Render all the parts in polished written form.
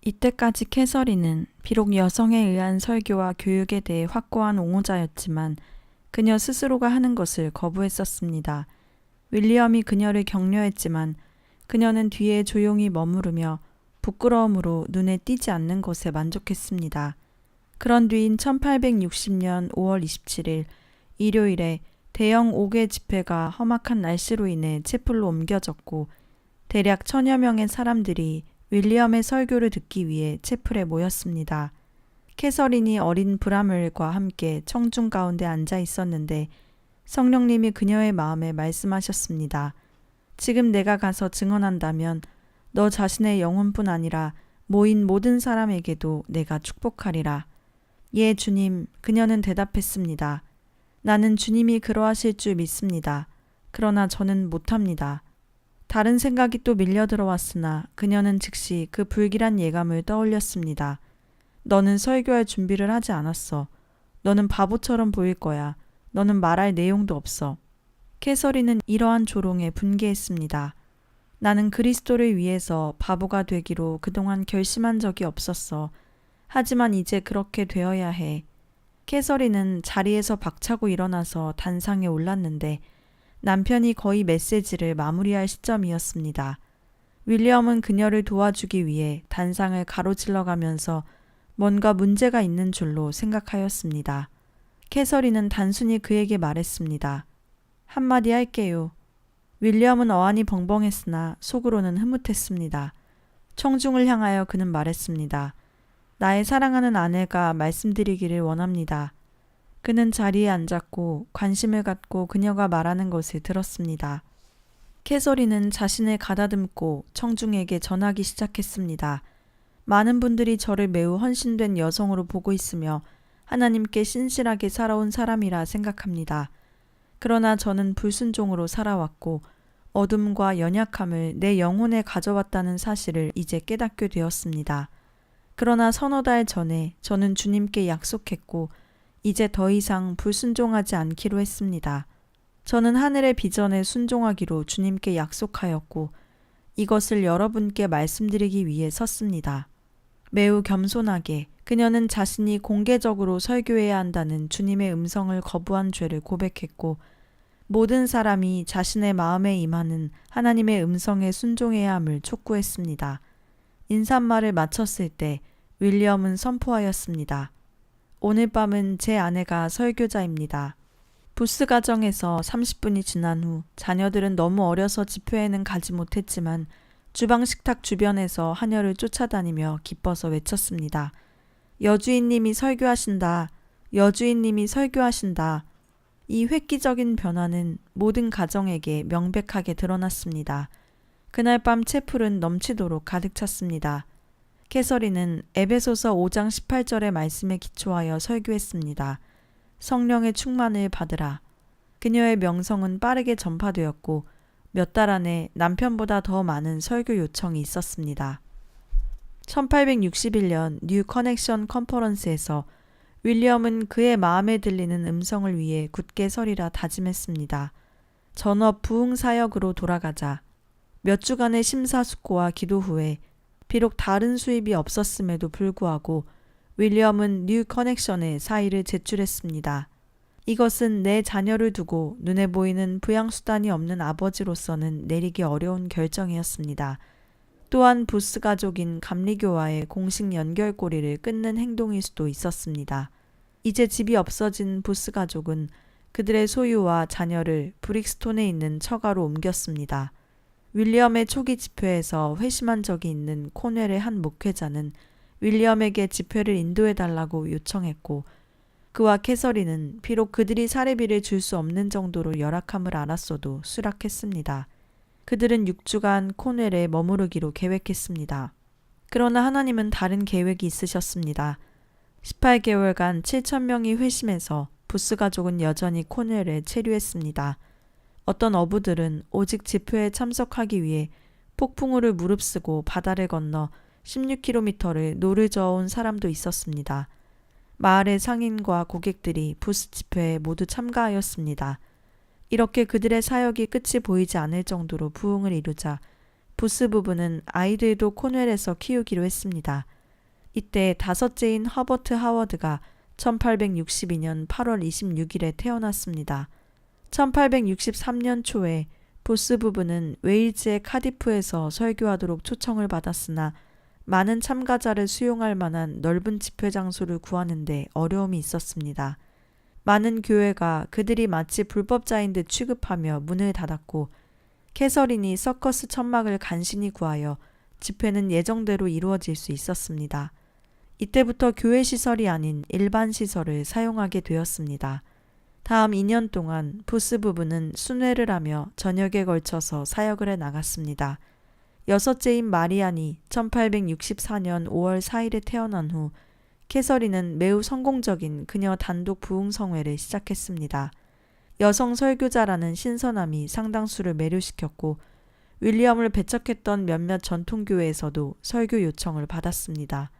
이때까지 캐서린은 비록 여성에 의한 설교와 교육에 대해 확고한 옹호자였지만 그녀 스스로가 하는 것을 거부했었습니다. 윌리엄이 그녀를 격려했지만 그녀는 뒤에 조용히 머무르며 부끄러움으로 눈에 띄지 않는 것에 만족했습니다. 그런 뒤인 1860년 5월 27일 일요일에 대형 5개 집회가 험악한 날씨로 인해 채플로 옮겨졌고 대략 1000여 명의 사람들이 윌리엄의 설교를 듣기 위해 채플에 모였습니다. 캐서린이 어린 브라멜과 함께 청중 가운데 앉아 있었는데 성령님이 그녀의 마음에 말씀하셨습니다. 지금 내가 가서 증언한다면 너 자신의 영혼뿐 아니라 모인 모든 사람에게도 내가 축복하리라. 예, 주님, 그녀는 대답했습니다. 나는 주님이 그러하실 줄 믿습니다. 그러나 저는 못합니다. 다른 생각이 또 밀려 들어왔으나 그녀는 즉시 그 불길한 예감을 떠올렸습니다. 너는 설교할 준비를 하지 않았어. 너는 바보처럼 보일 거야. 너는 말할 내용도 없어. 캐서린은 이러한 조롱에 분개했습니다. 나는 그리스도를 위해서 바보가 되기로 그동안 결심한 적이 없었어. 하지만 이제 그렇게 되어야 해. 캐서린은 자리에서 박차고 일어나서 단상에 올랐는데 남편이 거의 메시지를 마무리할 시점이었습니다. 윌리엄은 그녀를 도와주기 위해 단상을 가로질러 가면서 뭔가 문제가 있는 줄로 생각하였습니다. 캐서린은 단순히 그에게 말했습니다. 한마디 할게요. 윌리엄은 어안이 벙벙했으나 속으로는 흐뭇했습니다. 청중을 향하여 그는 말했습니다. 나의 사랑하는 아내가 말씀드리기를 원합니다. 그는 자리에 앉았고 관심을 갖고 그녀가 말하는 것을 들었습니다. 캐서린은 자신을 가다듬고 청중에게 전하기 시작했습니다. 많은 분들이 저를 매우 헌신된 여성으로 보고 있으며 하나님께 신실하게 살아온 사람이라 생각합니다. 그러나 저는 불순종으로 살아왔고 어둠과 연약함을 내 영혼에 가져왔다는 사실을 이제 깨닫게 되었습니다. 그러나 서너 달 전에 저는 주님께 약속했고 이제 더 이상 불순종하지 않기로 했습니다. 저는 하늘의 비전에 순종하기로 주님께 약속하였고 이것을 여러분께 말씀드리기 위해 섰습니다. 매우 겸손하게 그녀는 자신이 공개적으로 설교해야 한다는 주님의 음성을 거부한 죄를 고백했고 모든 사람이 자신의 마음에 임하는 하나님의 음성에 순종해야 함을 촉구했습니다. 인사말을 마쳤을 때 윌리엄은 선포하였습니다. 오늘 밤은 제 아내가 설교자입니다. 부스 가정에서 30분이 지난 후 자녀들은 너무 어려서 집회에는 가지 못했지만 주방 식탁 주변에서 하녀를 쫓아다니며 기뻐서 외쳤습니다. 여주인님이 설교하신다. 여주인님이 설교하신다. 이 획기적인 변화는 모든 가정에게 명백하게 드러났습니다. 그날 밤 채플은 넘치도록 가득 찼습니다. 캐서린은 에베소서 5장 18절의 말씀에 기초하여 설교했습니다. 성령의 충만을 받으라. 그녀의 명성은 빠르게 전파되었고 몇 달 안에 남편보다 더 많은 설교 요청이 있었습니다. 1861년 뉴 커넥션 컨퍼런스에서 윌리엄은 그의 마음에 들리는 음성을 위해 굳게 서리라 다짐했습니다. 전업 부흥 사역으로 돌아가자. 몇 주간의 심사숙고와 기도 후에 비록 다른 수입이 없었음에도 불구하고 윌리엄은 뉴 커넥션에 사의를 제출했습니다. 이것은 내 자녀를 두고 눈에 보이는 부양수단이 없는 아버지로서는 내리기 어려운 결정이었습니다. 또한 부스 가족인 감리교와의 공식 연결고리를 끊는 행동일 수도 있었습니다. 이제 집이 없어진 부스 가족은 그들의 소유와 자녀를 브릭스톤에 있는 처가로 옮겼습니다. 윌리엄의 초기 집회에서 회심한 적이 있는 코넬의 한 목회자는 윌리엄에게 집회를 인도해달라고 요청했고 그와 캐서린은 비록 그들이 사례비를 줄 수 없는 정도로 열악함을 알았어도 수락했습니다. 그들은 6주간 코넬에 머무르기로 계획했습니다. 그러나 하나님은 다른 계획이 있으셨습니다. 18개월간 7,000명이 회심해서 부스 가족은 여전히 코넬에 체류했습니다. 어떤 어부들은 오직 집회에 참석하기 위해 폭풍우를 무릅쓰고 바다를 건너 16km를 노를 저어온 사람도 있었습니다. 마을의 상인과 고객들이 부스 집회에 모두 참가하였습니다. 이렇게 그들의 사역이 끝이 보이지 않을 정도로 부흥을 이루자 부스 부부는 아이들도 코넬에서 키우기로 했습니다. 이때 다섯째인 허버트 하워드가 1862년 8월 26일에 태어났습니다. 1863년 초에 보스 부부는 웨일즈의 카디프에서 설교하도록 초청을 받았으나 많은 참가자를 수용할 만한 넓은 집회 장소를 구하는 데 어려움이 있었습니다. 많은 교회가 그들이 마치 불법자인 듯 취급하며 문을 닫았고 캐서린이 서커스 천막을 간신히 구하여 집회는 예정대로 이루어질 수 있었습니다. 이때부터 교회 시설이 아닌 일반 시설을 사용하게 되었습니다. 다음 2년 동안 보스 부부는 순회를 하며 저녁에 걸쳐서 사역을 해 나갔습니다. 여섯째인 마리안이 1864년 5월 4일에 태어난 후 캐서린은 매우 성공적인 그녀 단독 부흥성회를 시작했습니다. 여성 설교자라는 신선함이 상당수를 매료시켰고 윌리엄을 배척했던 몇몇 전통교회에서도 설교 요청을 받았습니다.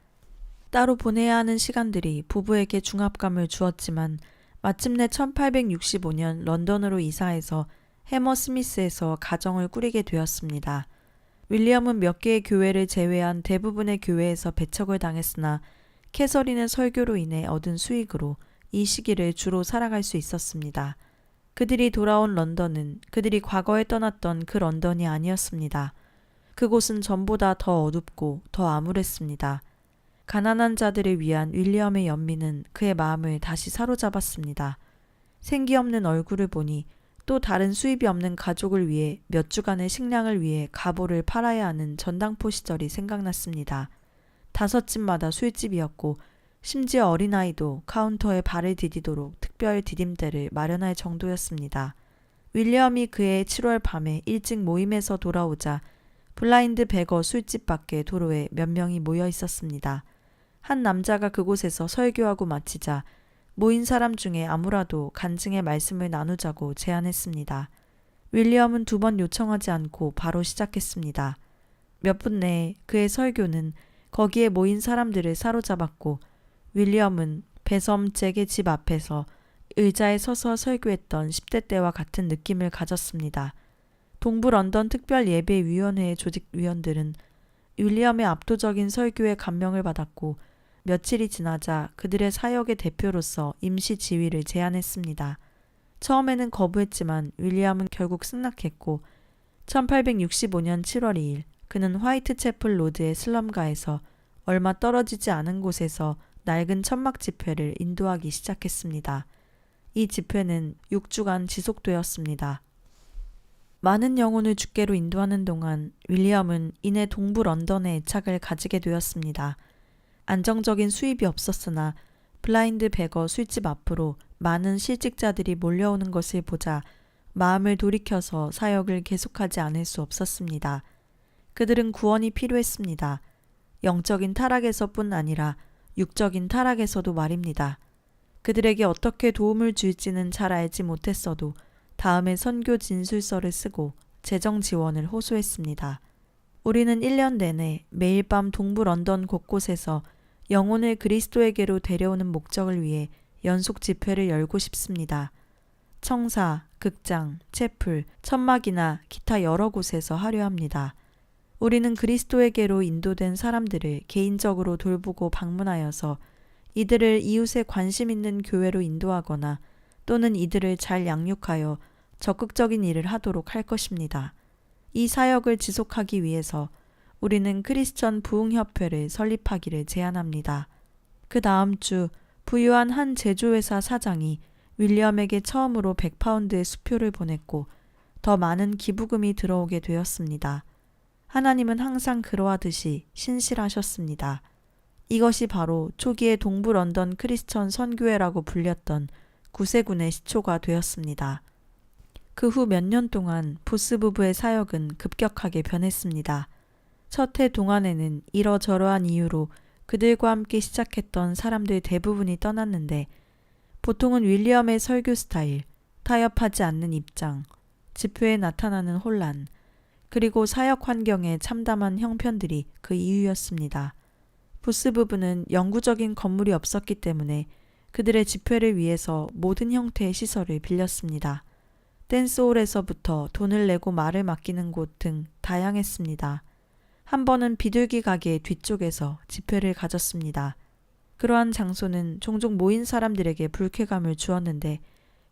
따로 보내야 하는 시간들이 부부에게 중압감을 주었지만 마침내 1865년 런던으로 이사해서 해머스미스에서 가정을 꾸리게 되었습니다. 윌리엄은 몇 개의 교회를 제외한 대부분의 교회에서 배척을 당했으나 캐서린의 설교로 인해 얻은 수익으로 이 시기를 주로 살아갈 수 있었습니다. 그들이 돌아온 런던은 그들이 과거에 떠났던 그 런던이 아니었습니다. 그곳은 전보다 더 어둡고 더 암울했습니다. 가난한 자들을 위한 윌리엄의 연민은 그의 마음을 다시 사로잡았습니다. 생기 없는 얼굴을 보니 또 다른 수입이 없는 가족을 위해 몇 주간의 식량을 위해 가보를 팔아야 하는 전당포 시절이 생각났습니다. 5집마다 술집이었고 심지어 어린아이도 카운터에 발을 디디도록 특별 디딤대를 마련할 정도였습니다. 윌리엄이 그해 7월 밤에 일찍 모임에서 돌아오자 블라인드 베거 술집 밖에 도로에 몇 명이 모여 있었습니다. 한 남자가 그곳에서 설교하고 마치자 모인 사람 중에 아무라도 간증의 말씀을 나누자고 제안했습니다. 윌리엄은 2번 요청하지 않고 바로 시작했습니다. 몇 분 내에 그의 설교는 거기에 모인 사람들을 사로잡았고 윌리엄은 배섬 잭의 집 앞에서 의자에 서서 설교했던 10대 때와 같은 느낌을 가졌습니다. 동부 런던 특별예배위원회의 조직위원들은 윌리엄의 압도적인 설교에 감명을 받았고 며칠이 지나자 그들의 사역의 대표로서 임시 지휘를 제안했습니다. 처음에는 거부했지만 윌리엄은 결국 승낙했고 1865년 7월 2일 그는 화이트채플 로드의 슬럼가에서 얼마 떨어지지 않은 곳에서 낡은 천막 집회를 인도하기 시작했습니다. 이 집회는 6주간 지속되었습니다. 많은 영혼을 주께로 인도하는 동안 윌리엄은 이내 동부 런던에 애착을 가지게 되었습니다. 안정적인 수입이 없었으나 블라인드 베거 술집 앞으로 많은 실직자들이 몰려오는 것을 보자 마음을 돌이켜서 사역을 계속하지 않을 수 없었습니다. 그들은 구원이 필요했습니다. 영적인 타락에서뿐 아니라 육적인 타락에서도 말입니다. 그들에게 어떻게 도움을 줄지는 잘 알지 못했어도 다음에 선교 진술서를 쓰고 재정 지원을 호소했습니다. 우리는 1년 내내 매일 밤 동부 런던 곳곳에서 영혼을 그리스도에게로 데려오는 목적을 위해 연속 집회를 열고 싶습니다. 청사, 극장, 채플, 천막이나 기타 여러 곳에서 하려 합니다. 우리는 그리스도에게로 인도된 사람들을 개인적으로 돌보고 방문하여서 이들을 이웃에 관심 있는 교회로 인도하거나 또는 이들을 잘 양육하여 적극적인 일을 하도록 할 것입니다. 이 사역을 지속하기 위해서 우리는 크리스천 부흥협회를 설립하기를 제안합니다. 그 다음 주 부유한 한 제조회사 사장이 윌리엄에게 처음으로 100파운드의 수표를 보냈고 더 많은 기부금이 들어오게 되었습니다. 하나님은 항상 그러하듯이 신실하셨습니다. 이것이 바로 초기의 동부 런던 크리스천 선교회라고 불렸던 구세군의 시초가 되었습니다. 그 후 몇 년 동안 보스 부부의 사역은 급격하게 변했습니다. 첫 해 동안에는 이러저러한 이유로 그들과 함께 시작했던 사람들 대부분이 떠났는데 보통은 윌리엄의 설교 스타일, 타협하지 않는 입장, 집회에 나타나는 혼란, 그리고 사역 환경의 참담한 형편들이 그 이유였습니다. 보스 부부는 영구적인 건물이 없었기 때문에 그들의 집회를 위해서 모든 형태의 시설을 빌렸습니다. 댄스홀에서부터 돈을 내고 말을 맡기는 곳 등 다양했습니다. 한 번은 비둘기 가게 뒤쪽에서 집회를 가졌습니다. 그러한 장소는 종종 모인 사람들에게 불쾌감을 주었는데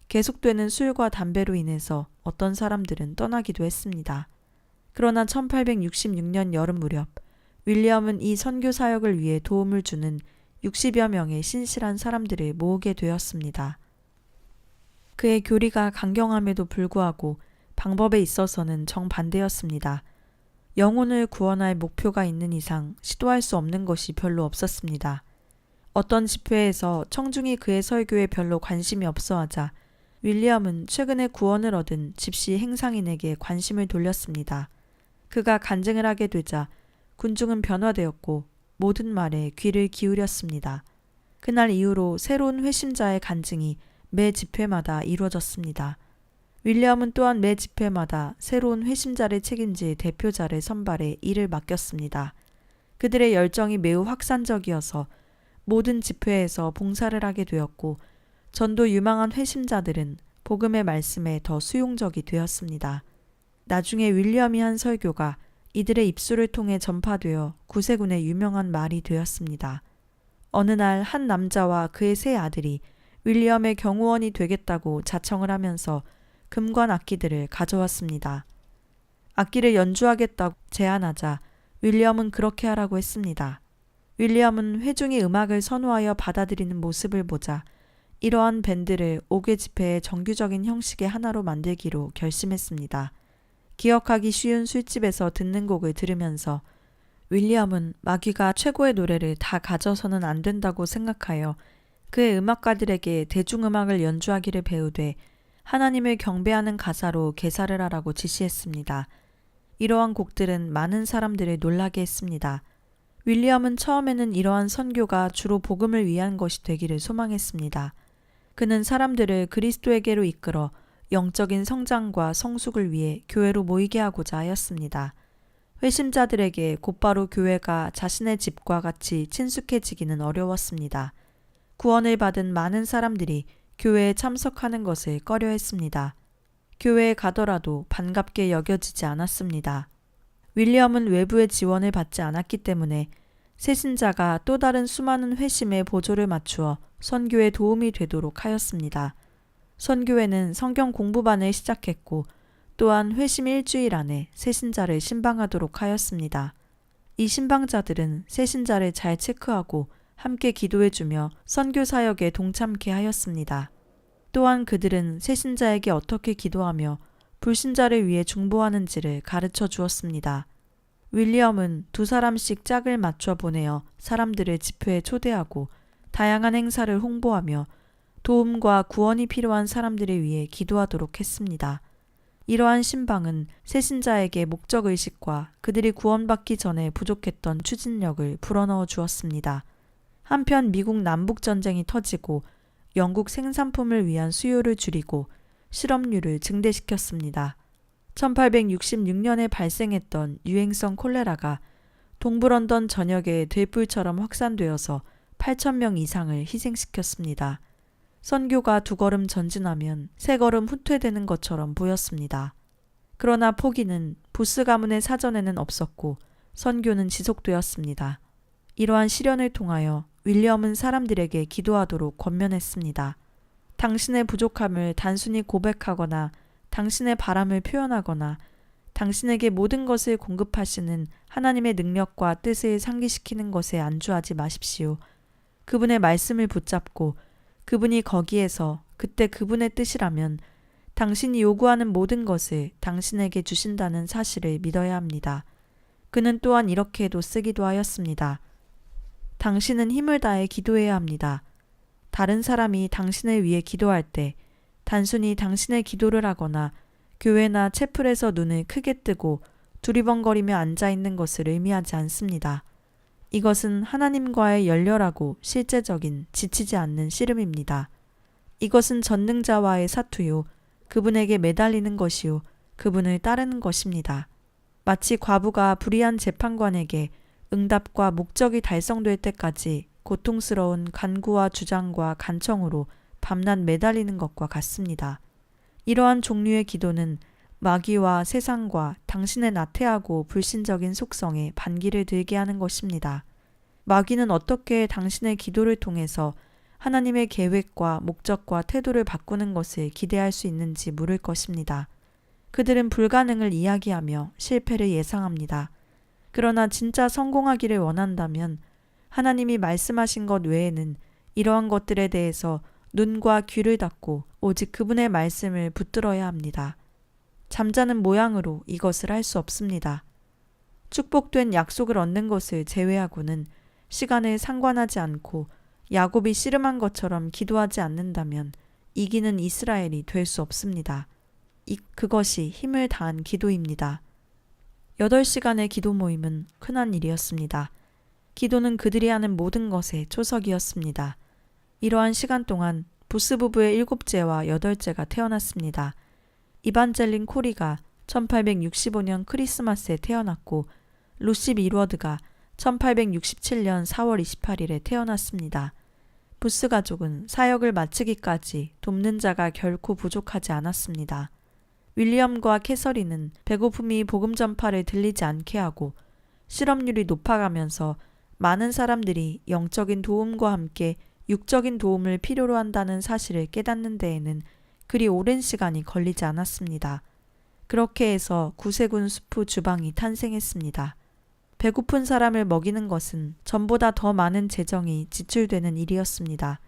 계속되는 술과 담배로 인해서 어떤 사람들은 떠나기도 했습니다. 그러나 1866년 여름 무렵 윌리엄은 이 선교 사역을 위해 도움을 주는 60여 명의 신실한 사람들을 모으게 되었습니다. 그의 교리가 강경함에도 불구하고 방법에 있어서는 정반대였습니다. 영혼을 구원할 목표가 있는 이상 시도할 수 없는 것이 별로 없었습니다. 어떤 집회에서 청중이 그의 설교에 별로 관심이 없어하자 윌리엄은 최근에 구원을 얻은 집시 행상인에게 관심을 돌렸습니다. 그가 간증을 하게 되자 군중은 변화되었고 모든 말에 귀를 기울였습니다. 그날 이후로 새로운 회심자의 간증이 매 집회마다 이루어졌습니다. 윌리엄은 또한 매 집회마다 새로운 회심자를 책임질 대표자를 선발해 일을 맡겼습니다. 그들의 열정이 매우 확산적이어서 모든 집회에서 봉사를 하게 되었고 전도 유망한 회심자들은 복음의 말씀에 더 수용적이 되었습니다. 나중에 윌리엄이 한 설교가 이들의 입술을 통해 전파되어 구세군의 유명한 말이 되었습니다. 어느 날 한 남자와 그의 세 아들이 윌리엄의 경호원이 되겠다고 자청을 하면서 금관 악기들을 가져왔습니다. 악기를 연주하겠다고 제안하자 윌리엄은 그렇게 하라고 했습니다. 윌리엄은 회중이 음악을 선호하여 받아들이는 모습을 보자 이러한 밴드를 5개 집회의 정규적인 형식의 하나로 만들기로 결심했습니다. 기억하기 쉬운 술집에서 듣는 곡을 들으면서 윌리엄은 마귀가 최고의 노래를 다 가져서는 안 된다고 생각하여 그의 음악가들에게 대중음악을 연주하기를 배우되 하나님을 경배하는 가사로 개사를 하라고 지시했습니다. 이러한 곡들은 많은 사람들을 놀라게 했습니다. 윌리엄은 처음에는 이러한 선교가 주로 복음을 위한 것이 되기를 소망했습니다. 그는 사람들을 그리스도에게로 이끌어 영적인 성장과 성숙을 위해 교회로 모이게 하고자 하였습니다. 회심자들에게 곧바로 교회가 자신의 집과 같이 친숙해지기는 어려웠습니다. 구원을 받은 많은 사람들이 교회에 참석하는 것을 꺼려했습니다. 교회에 가더라도 반갑게 여겨지지 않았습니다. 윌리엄은 외부의 지원을 받지 않았기 때문에 새신자가 또 다른 수많은 회심의 보조를 맞추어 선교에 도움이 되도록 하였습니다. 선교회는 성경 공부반을 시작했고 또한 회심 일주일 안에 새신자를 신방하도록 하였습니다. 이 신방자들은 새신자를 잘 체크하고 함께 기도해주며 선교 사역에 동참케 하였습니다. 또한 그들은 새신자에게 어떻게 기도하며 불신자를 위해 중보하는지를 가르쳐 주었습니다. 윌리엄은 2사람씩 짝을 맞춰 보내어 사람들을 집회에 초대하고 다양한 행사를 홍보하며 도움과 구원이 필요한 사람들을 위해 기도하도록 했습니다. 이러한 신방은 새신자에게 목적의식과 그들이 구원받기 전에 부족했던 추진력을 불어넣어 주었습니다. 한편 미국 남북전쟁이 터지고 영국 생산품을 위한 수요를 줄이고 실업률을 증대시켰습니다. 1866년에 발생했던 유행성 콜레라가 동부런던 전역에 들불처럼 확산되어서 8,000명 이상을 희생시켰습니다. 선교가 2걸음 전진하면 3걸음 후퇴되는 것처럼 보였습니다. 그러나 포기는 부스 가문의 사전에는 없었고 선교는 지속되었습니다. 이러한 시련을 통하여 윌리엄은 사람들에게 기도하도록 권면했습니다. 당신의 부족함을 단순히 고백하거나 당신의 바람을 표현하거나 당신에게 모든 것을 공급하시는 하나님의 능력과 뜻을 상기시키는 것에 안주하지 마십시오. 그분의 말씀을 붙잡고 그분이 거기에서 그때 그분의 뜻이라면 당신이 요구하는 모든 것을 당신에게 주신다는 사실을 믿어야 합니다. 그는 또한 이렇게도 쓰기도 하였습니다. 당신은 힘을 다해 기도해야 합니다. 다른 사람이 당신을 위해 기도할 때 단순히 당신의 기도를 하거나 교회나 채플에서 눈을 크게 뜨고 두리번거리며 앉아있는 것을 의미하지 않습니다. 이것은 하나님과의 열렬하고 실제적인 지치지 않는 씨름입니다. 이것은 전능자와의 사투요, 그분에게 매달리는 것이요, 그분을 따르는 것입니다. 마치 과부가 불의한 재판관에게 응답과 목적이 달성될 때까지 고통스러운 간구와 주장과 간청으로 밤낮 매달리는 것과 같습니다. 이러한 종류의 기도는 마귀와 세상과 당신의 나태하고 불신적인 속성에 반기를 들게 하는 것입니다. 마귀는 어떻게 당신의 기도를 통해서 하나님의 계획과 목적과 태도를 바꾸는 것을 기대할 수 있는지 물을 것입니다. 그들은 불가능을 이야기하며 실패를 예상합니다. 그러나 진짜 성공하기를 원한다면 하나님이 말씀하신 것 외에는 이러한 것들에 대해서 눈과 귀를 닫고 오직 그분의 말씀을 붙들어야 합니다. 잠자는 모양으로 이것을 할 수 없습니다. 축복된 약속을 얻는 것을 제외하고는 시간을 상관하지 않고 야곱이 씨름한 것처럼 기도하지 않는다면 이기는 이스라엘이 될 수 없습니다. 그것이 힘을 다한 기도입니다. 8시간의 기도 모임은 흔한 일이었습니다. 기도는 그들이 하는 모든 것의 초석이었습니다. 이러한 시간 동안 부스 부부의 7째와 8째가 태어났습니다. 이반젤린 코리가 1865년 크리스마스에 태어났고 루시 밀워드가 1867년 4월 28일에 태어났습니다. 부스 가족은 사역을 마치기까지 돕는 자가 결코 부족하지 않았습니다. 윌리엄과 캐서린은 배고픔이 복음 전파를 들리지 않게 하고 실업률이 높아가면서 많은 사람들이 영적인 도움과 함께 육적인 도움을 필요로 한다는 사실을 깨닫는 데에는 그리 오랜 시간이 걸리지 않았습니다. 그렇게 해서 구세군 수프 주방이 탄생했습니다. 배고픈 사람을 먹이는 것은 전보다 더 많은 재정이 지출되는 일이었습니다.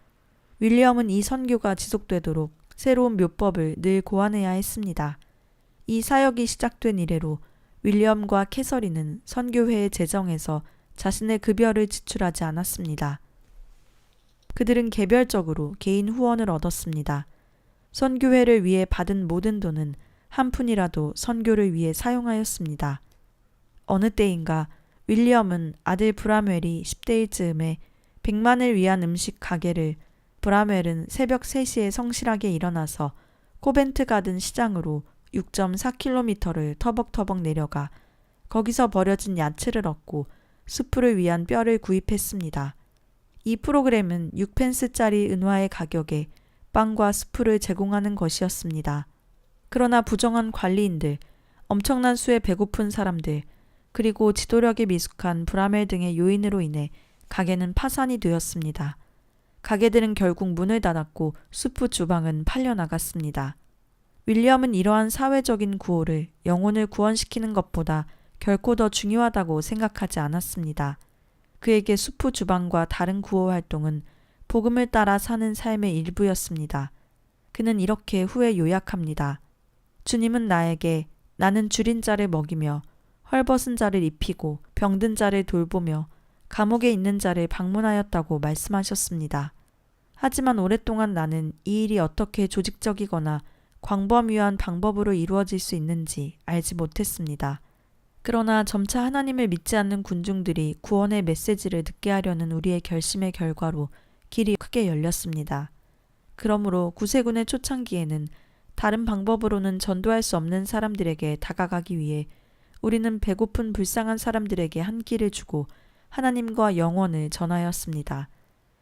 윌리엄은 이 선교가 지속되도록 새로운 묘법을 늘 고안해야 했습니다. 이 사역이 시작된 이래로 윌리엄과 캐서린은 선교회의 재정에서 자신의 급여를 지출하지 않았습니다. 그들은 개별적으로 개인 후원을 얻었습니다. 선교회를 위해 받은 모든 돈은 한 푼이라도 선교를 위해 사용하였습니다. 어느 때인가 윌리엄은 아들 브라멜이 10대일 즈음에 100만을 위한 음식 가게를 브라멜은 새벽 3시에 성실하게 일어나서 코벤트 가든 시장으로 6.4km를 터벅터벅 내려가 거기서 버려진 야채를 얻고 수프를 위한 뼈를 구입했습니다. 이 프로그램은 6펜스짜리 은화의 가격에 빵과 수프를 제공하는 것이었습니다. 그러나 부정한 관리인들, 엄청난 수의 배고픈 사람들, 그리고 지도력이 미숙한 브라멜 등의 요인으로 인해 가게는 파산이 되었습니다. 가게들은 결국 문을 닫았고 수프 주방은 팔려나갔습니다. 윌리엄은 이러한 사회적인 구호를 영혼을 구원시키는 것보다 결코 더 중요하다고 생각하지 않았습니다. 그에게 수프 주방과 다른 구호 활동은 복음을 따라 사는 삶의 일부였습니다. 그는 이렇게 후에 요약합니다. 주님은 나에게 나는 줄인 자를 먹이며 헐벗은 자를 입히고 병든 자를 돌보며 감옥에 있는 자를 방문하였다고 말씀하셨습니다. 하지만 오랫동안 나는 이 일이 어떻게 조직적이거나 광범위한 방법으로 이루어질 수 있는지 알지 못했습니다. 그러나 점차 하나님을 믿지 않는 군중들이 구원의 메시지를 듣게 하려는 우리의 결심의 결과로 길이 크게 열렸습니다. 그러므로 구세군의 초창기에는 다른 방법으로는 전도할 수 없는 사람들에게 다가가기 위해 우리는 배고픈 불쌍한 사람들에게 한 끼를 주고 하나님과 영원을 전하였습니다.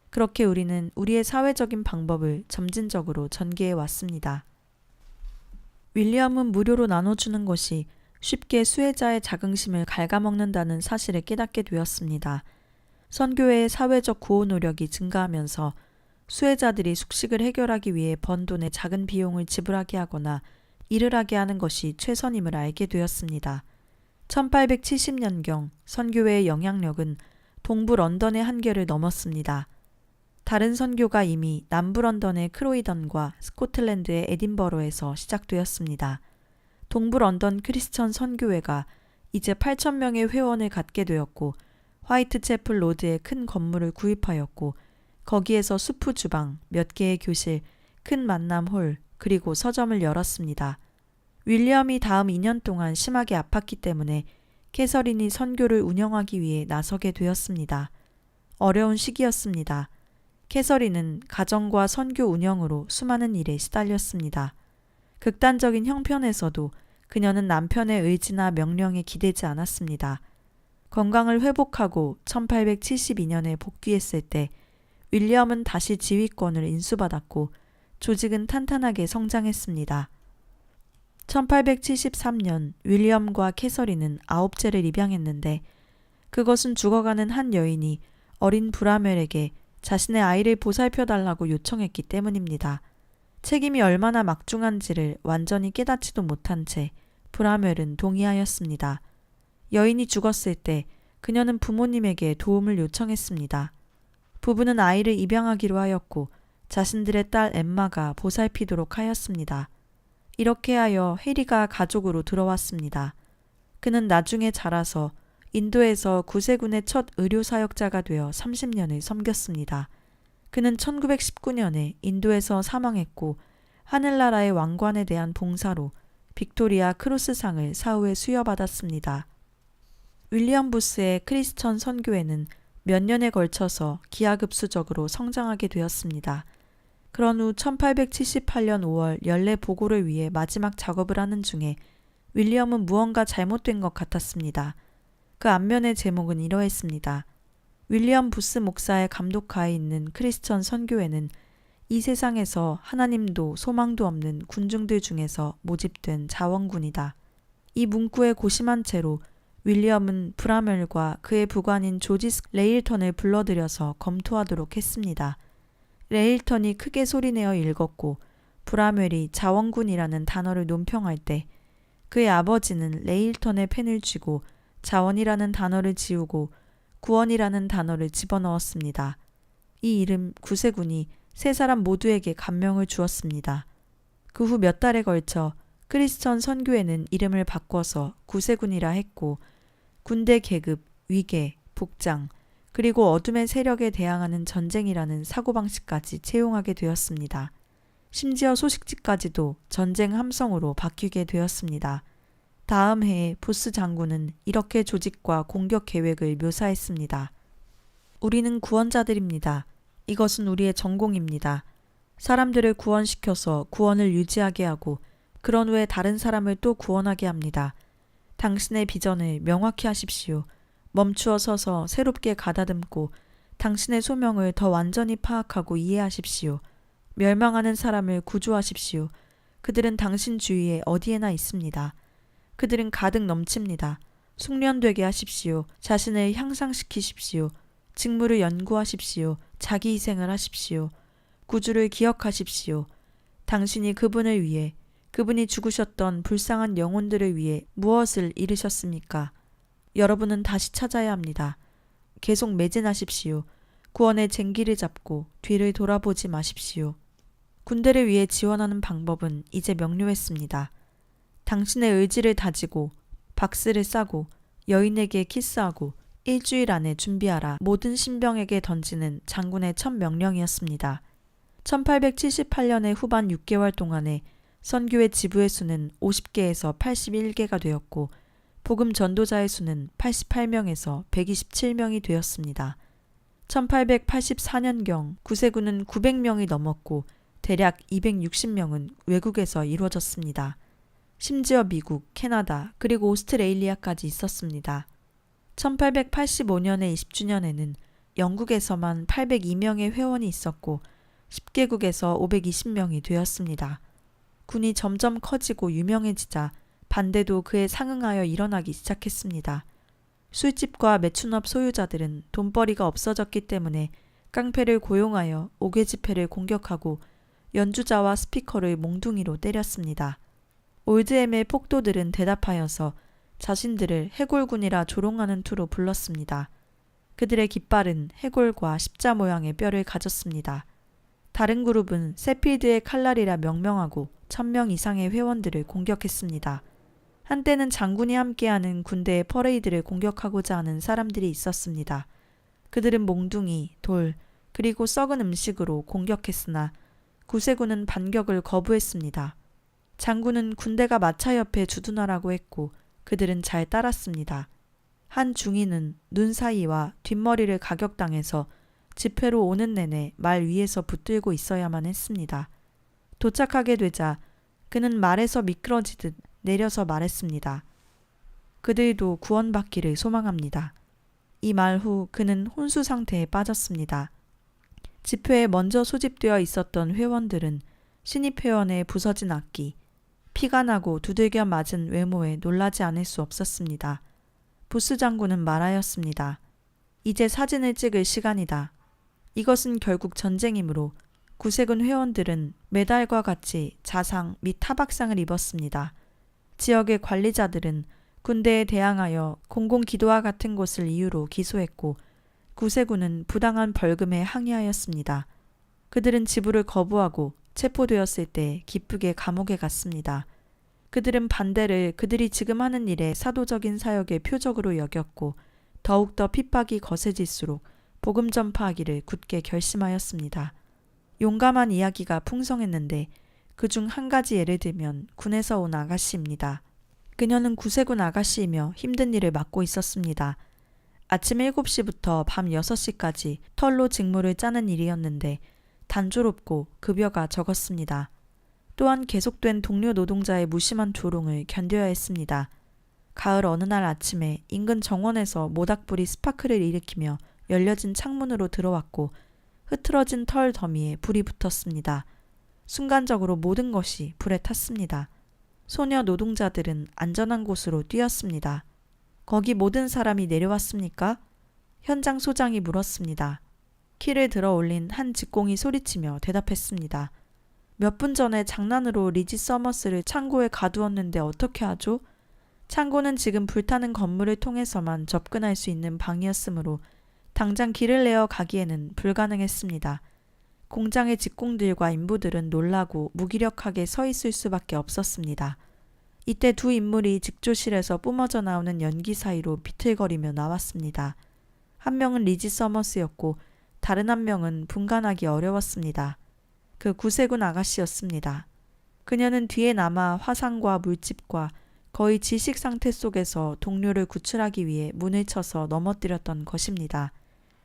그렇게 우리는 우리의 사회적인 방법을 점진적으로 전개해 왔습니다. 윌리엄은 무료로 나눠주는 것이 쉽게 수혜자의 자긍심을 갉아먹는다는 사실을 깨닫게 되었습니다. 선교회의 사회적 구호 노력이 증가하면서 수혜자들이 숙식을 해결하기 위해 번 돈의 작은 비용을 지불하게 하거나 일을 하게 하는 것이 최선임을 알게 되었습니다. 1870년경 선교회의 영향력은 동부 런던의 한계를 넘었습니다. 다른 선교가 이미 남부 런던의 크로이던과 스코틀랜드의 에딘버러에서 시작되었습니다. 동부 런던 크리스천 선교회가 이제 8,000명의 회원을 갖게 되었고 화이트채플 로드에 큰 건물을 구입하였고 거기에서 수프 주방, 몇 개의 교실, 큰 만남홀, 그리고 서점을 열었습니다. 윌리엄이 다음 2년 동안 심하게 아팠기 때문에 캐서린이 선교를 운영하기 위해 나서게 되었습니다. 어려운 시기였습니다. 캐서린은 가정과 선교 운영으로 수많은 일에 시달렸습니다. 극단적인 형편에서도 그녀는 남편의 의지나 명령에 기대지 않았습니다. 건강을 회복하고 1872년에 복귀했을 때 윌리엄은 다시 지휘권을 인수받았고 조직은 탄탄하게 성장했습니다. 1873년 윌리엄과 캐서린은 9째를 입양했는데 그것은 죽어가는 한 여인이 어린 브라멜에게 자신의 아이를 보살펴달라고 요청했기 때문입니다. 책임이 얼마나 막중한지를 완전히 깨닫지도 못한 채 브라멜은 동의하였습니다. 여인이 죽었을 때 그녀는 부모님에게 도움을 요청했습니다. 부부는 아이를 입양하기로 하였고 자신들의 딸 엠마가 보살피도록 하였습니다. 이렇게 하여 해리가 가족으로 들어왔습니다. 그는 나중에 자라서 인도에서 구세군의 첫 의료사역자가 되어 30년을 섬겼습니다. 그는 1919년에 인도에서 사망했고 하늘나라의 왕관에 대한 봉사로 빅토리아 크로스상을 사후에 수여받았습니다. 윌리엄 부스의 크리스천 선교회는 몇 년에 걸쳐서 기하급수적으로 성장하게 되었습니다. 그런 후 1878년 5월 연례 보고를 위해 마지막 작업을 하는 중에 윌리엄은 무언가 잘못된 것 같았습니다. 그 앞면의 제목은 이러했습니다. 윌리엄 부스 목사의 감독하에 있는 크리스천 선교회는 이 세상에서 하나님도 소망도 없는 군중들 중에서 모집된 자원군이다. 이 문구에 고심한 채로 윌리엄은 브라멜과 그의 부관인 조지 레일턴을 불러들여서 검토하도록 했습니다. 레일턴이 크게 소리내어 읽었고 브라멜이 자원군이라는 단어를 논평할 때 그의 아버지는 레일턴의 펜을 쥐고 자원이라는 단어를 지우고 구원이라는 단어를 집어넣었습니다. 이 이름 구세군이 세 사람 모두에게 감명을 주었습니다. 그 후 몇 달에 걸쳐 크리스천 선교회는 이름을 바꿔서 구세군이라 했고 군대 계급, 위계, 복장, 그리고 어둠의 세력에 대항하는 전쟁이라는 사고방식까지 채용하게 되었습니다. 심지어 소식지까지도 전쟁 함성으로 바뀌게 되었습니다. 다음 해에 부스 장군은 이렇게 조직과 공격 계획을 묘사했습니다. 우리는 구원자들입니다. 이것은 우리의 전공입니다. 사람들을 구원시켜서 구원을 유지하게 하고 그런 후에 다른 사람을 또 구원하게 합니다. 당신의 비전을 명확히 하십시오. 멈추어 서서 새롭게 가다듬고 당신의 소명을 더 완전히 파악하고 이해하십시오. 멸망하는 사람을 구조하십시오. 그들은 당신 주위에 어디에나 있습니다. 그들은 가득 넘칩니다. 숙련되게 하십시오. 자신을 향상시키십시오. 직무를 연구하십시오. 자기 희생을 하십시오. 구주를 기억하십시오. 당신이 그분을 위해, 그분이 죽으셨던 불쌍한 영혼들을 위해 무엇을 이루셨습니까? 여러분은 다시 찾아야 합니다. 계속 매진하십시오. 구원의 쟁기를 잡고 뒤를 돌아보지 마십시오. 군대를 위해 지원하는 방법은 이제 명료했습니다. 당신의 의지를 다지고 박스를 싸고 여인에게 키스하고 일주일 안에 준비하라. 모든 신병에게 던지는 장군의 첫 명령이었습니다. 1878년의 후반 6개월 동안에 선교회 지부의 수는 50개에서 81개가 되었고 복음 전도자의 수는 88명에서 127명이 되었습니다. 1884년경 구세군은 900명이 넘었고 대략 260명은 외국에서 이루어졌습니다. 심지어 미국, 캐나다, 그리고 오스트레일리아까지 있었습니다. 1885년의 20주년에는 영국에서만 802명의 회원이 있었고 10개국에서 520명이 되었습니다. 군이 점점 커지고 유명해지자 반대도 그에 상응하여 일어나기 시작했습니다. 술집과 매춘업 소유자들은 돈벌이가 없어졌기 때문에 깡패를 고용하여 옥외 집회를 공격하고 연주자와 스피커를 몽둥이로 때렸습니다. 올드엠의 폭도들은 대답하여서 자신들을 해골군이라 조롱하는 투로 불렀습니다. 그들의 깃발은 해골과 십자 모양의 뼈를 가졌습니다. 다른 그룹은 세필드의 칼날이라 명명하고 1000명 이상의 회원들을 공격했습니다. 한때는 장군이 함께하는 군대의 퍼레이드를 공격하고자 하는 사람들이 있었습니다. 그들은 몽둥이, 돌, 그리고 썩은 음식으로 공격했으나 구세군은 반격을 거부했습니다. 장군은 군대가 마차 옆에 주둔하라고 했고 그들은 잘 따랐습니다. 한 중인은 눈 사이와 뒷머리를 가격당해서 집회로 오는 내내 말 위에서 붙들고 있어야만 했습니다. 도착하게 되자 그는 말에서 미끄러지듯 내려서 말했습니다. 그들도 구원받기를 소망합니다. 이 말 후 그는 혼수 상태에 빠졌습니다. 집회에 먼저 소집되어 있었던 회원들은 신입 회원의 부서진 악기, 피가 나고 두들겨 맞은 외모에 놀라지 않을 수 없었습니다. 부스 장군은 말하였습니다. 이제 사진을 찍을 시간이다. 이것은 결국 전쟁이므로 구세군 회원들은 메달과 같이 자상 및 타박상을 입었습니다. 지역의 관리자들은 군대에 대항하여 공공기도와 같은 것을 이유로 기소했고 구세군은 부당한 벌금에 항의하였습니다. 그들은 지불을 거부하고 체포되었을 때 기쁘게 감옥에 갔습니다. 그들은 반대를 그들이 지금 하는 일의 사도적인 사역의 표적으로 여겼고 더욱더 핍박이 거세질수록 복음 전파하기를 굳게 결심하였습니다. 용감한 이야기가 풍성했는데 그중 한 가지 예를 들면 군에서 온 아가씨입니다. 그녀는 구세군 아가씨이며 힘든 일을 맡고 있었습니다. 아침 7시부터 밤 6시까지 털로 직무를 짜는 일이었는데 단조롭고 급여가 적었습니다. 또한 계속된 동료 노동자의 무심한 조롱을 견뎌야 했습니다. 가을 어느 날 아침에 인근 정원에서 모닥불이 스파크를 일으키며 열려진 창문으로 들어왔고 흐트러진 털 더미에 불이 붙었습니다. 순간적으로 모든 것이 불에 탔습니다. 소녀 노동자들은 안전한 곳으로 뛰었습니다. 거기 모든 사람이 내려왔습니까? 현장 소장이 물었습니다. 키를 들어 올린 한 직공이 소리치며 대답했습니다. 몇 분 전에 장난으로 리지 서머스를 창고에 가두었는데 어떻게 하죠? 창고는 지금 불타는 건물을 통해서만 접근할 수 있는 방이었으므로 당장 길을 내어 가기에는 불가능했습니다. 공장의 직공들과 인부들은 놀라고 무기력하게 서 있을 수밖에 없었습니다. 이때 두 인물이 직조실에서 뿜어져 나오는 연기 사이로 비틀거리며 나왔습니다. 한 명은 리지 서머스였고 다른 한 명은 분간하기 어려웠습니다. 그 구세군 아가씨였습니다. 그녀는 뒤에 남아 화상과 물집과 거의 지식 상태 속에서 동료를 구출하기 위해 문을 쳐서 넘어뜨렸던 것입니다.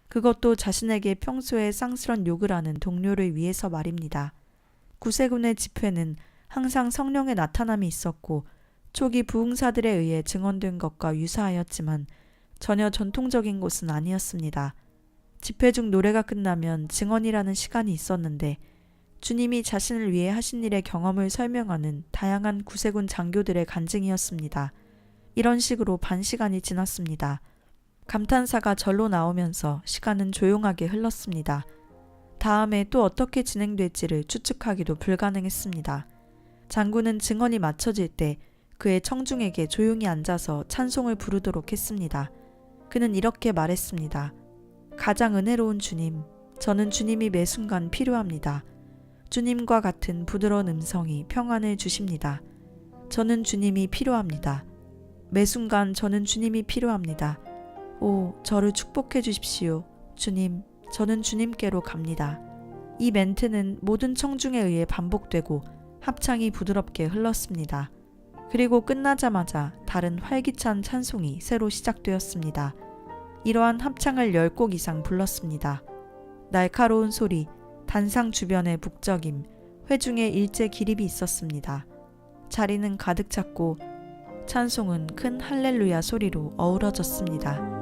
그것도 자신에게 평소에 쌍스런 욕을 하는 동료를 위해서 말입니다. 구세군의 집회는 항상 성령의 나타남이 있었고 초기 부흥사들에 의해 증언된 것과 유사하였지만 전혀 전통적인 것은 아니었습니다. 집회 중 노래가 끝나면 증언이라는 시간이 있었는데 주님이 자신을 위해 하신 일의 경험을 설명하는 다양한 구세군 장교들의 간증이었습니다. 이런 식으로 반 시간이 지났습니다. 감탄사가 절로 나오면서 시간은 조용하게 흘렀습니다. 다음에 또 어떻게 진행될지를 추측하기도 불가능했습니다. 장군은 증언이 마쳐질 때 그의 청중에게 조용히 앉아서 찬송을 부르도록 했습니다. 그는 이렇게 말했습니다. 가장 은혜로운 주님, 저는 주님이 매 순간 필요합니다. 주님과 같은 부드러운 음성이 평안을 주십니다. 저는 주님이 필요합니다. 매 순간 저는 주님이 필요합니다. 오, 저를 축복해 주십시오. 주님, 저는 주님께로 갑니다. 이 멘트는 모든 청중에 의해 반복되고 합창이 부드럽게 흘렀습니다. 그리고 끝나자마자 다른 활기찬 찬송이 새로 시작되었습니다. 이러한 합창을 10곡 이상 불렀습니다. 날카로운 소리, 단상 주변의 북적임, 회중에 일제 기립이 있었습니다. 자리는 가득 찼고 찬송은 큰 할렐루야 소리로 어우러졌습니다.